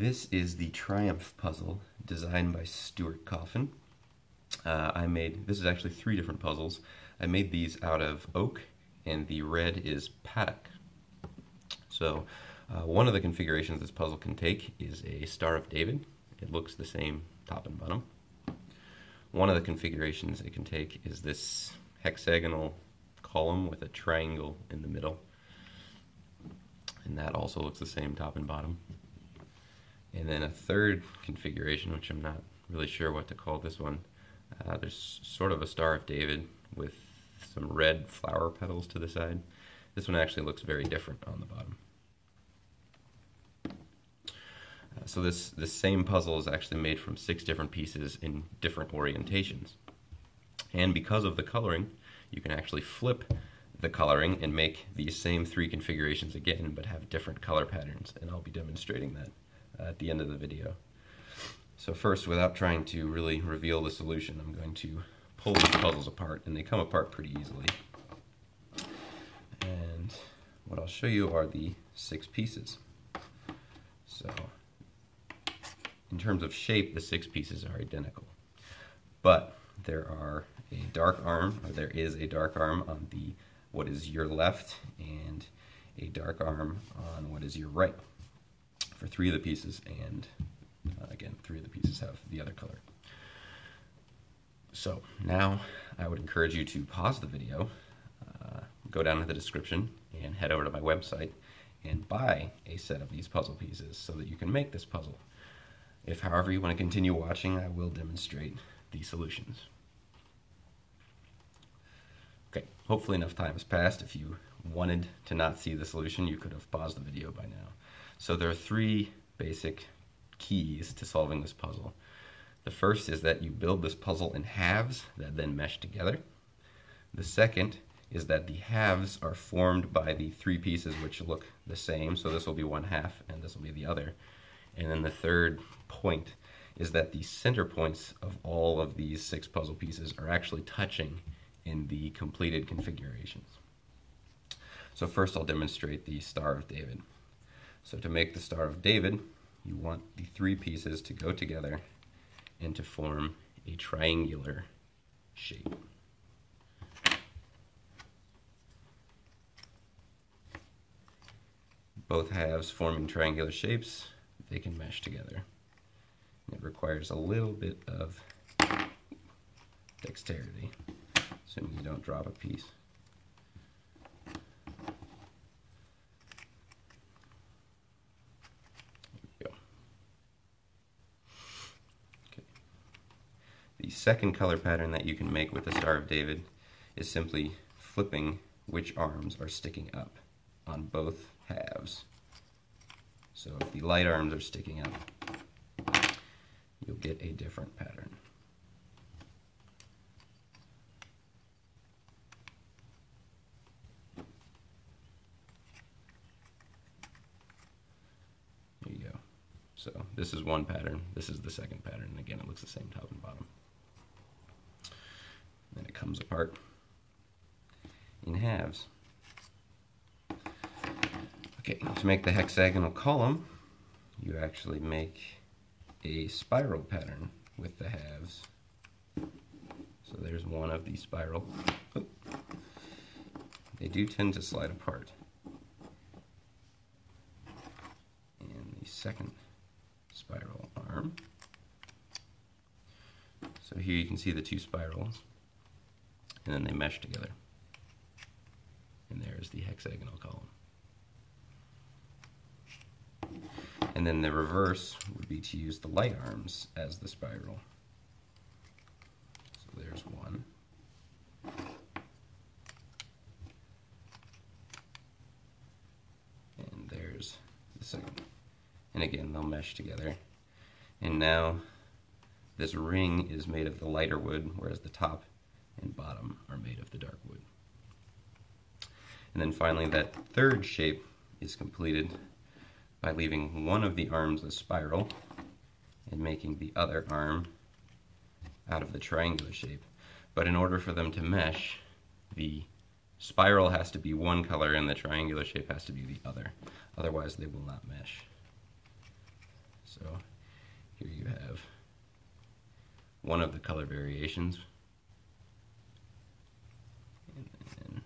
This is the Triumph puzzle designed by Stuart Coffin. This is actually 3 different puzzles. I made these out of oak, and the red is paddock. So one of the configurations this puzzle can take is a Star of David. It looks the same top and bottom. One of the configurations it can take is this hexagonal column with a triangle in the middle. And that also looks the same top and bottom. And then a third configuration, which I'm not really sure what to call this one, there's sort of a Star of David with some red flower petals to the side. This one actually looks very different on the bottom. So this same puzzle is actually made from 6 different pieces in different orientations. And because of the coloring, you can actually flip the coloring and make these same 3 configurations again, but have different color patterns, and I'll be demonstrating that at the end of the video. So first, without trying to really reveal the solution, I'm going to pull these puzzles apart, and they come apart pretty easily. And what I'll show you are the 6 pieces. So in terms of shape, the 6 pieces are identical, but there is a dark arm on what is your left and a dark arm on what is your right for 3 of the pieces, and again, 3 of the pieces have the other color. So now I would encourage you to pause the video, go down to the description and head over to my website and buy a set of these puzzle pieces so that you can make this puzzle. If, however, you want to continue watching, I will demonstrate the solutions. Okay, hopefully enough time has passed. If you wanted to not see the solution, you could have paused the video by now. So there are 3 basic keys to solving this puzzle. The first is that you build this puzzle in halves that then mesh together. The second is that the halves are formed by the 3 pieces which look the same, so this will be one half and this will be the other. And then the third point is that the center points of all of these 6 puzzle pieces are actually touching in the completed configurations. So first I'll demonstrate the Star of David. So to make the Star of David, you want the 3 pieces to go together and to form a triangular shape. Both halves forming triangular shapes, they can mesh together. It requires a little bit of dexterity, assuming you don't drop a piece. The second color pattern that you can make with the Star of David is simply flipping which arms are sticking up on both halves. So if the light arms are sticking up, you'll get a different pattern. There you go. So this is one pattern, this is the second pattern, and again it looks the same top and bottom. Then it comes apart in halves. Okay, to make the hexagonal column, you actually make a spiral pattern with the halves. So there's one of the spiral. Oh. They do tend to slide apart. And the second spiral arm. So here you can see the 2 spirals, and then they mesh together. And there's the hexagonal column. And then the reverse would be to use the light arms as the spiral. So there's one. And there's the second. And again, they'll mesh together. And now this ring is made of the lighter wood, whereas the top and bottom are made of the dark wood. And then finally, that third shape is completed by leaving one of the arms a spiral and making the other arm out of the triangular shape. But in order for them to mesh, the spiral has to be one color and the triangular shape has to be the other. Otherwise they will not mesh. So one of the color variations. And then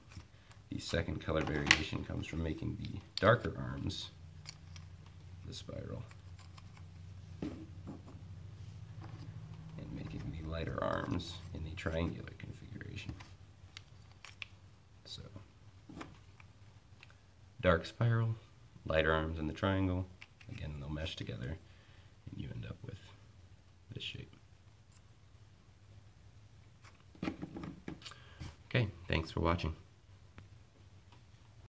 the second color variation comes from making the darker arms the spiral and making the lighter arms in the triangular configuration. So, dark spiral, lighter arms in the triangle, again they'll mesh together and you end up with this shape. Okay, thanks for watching.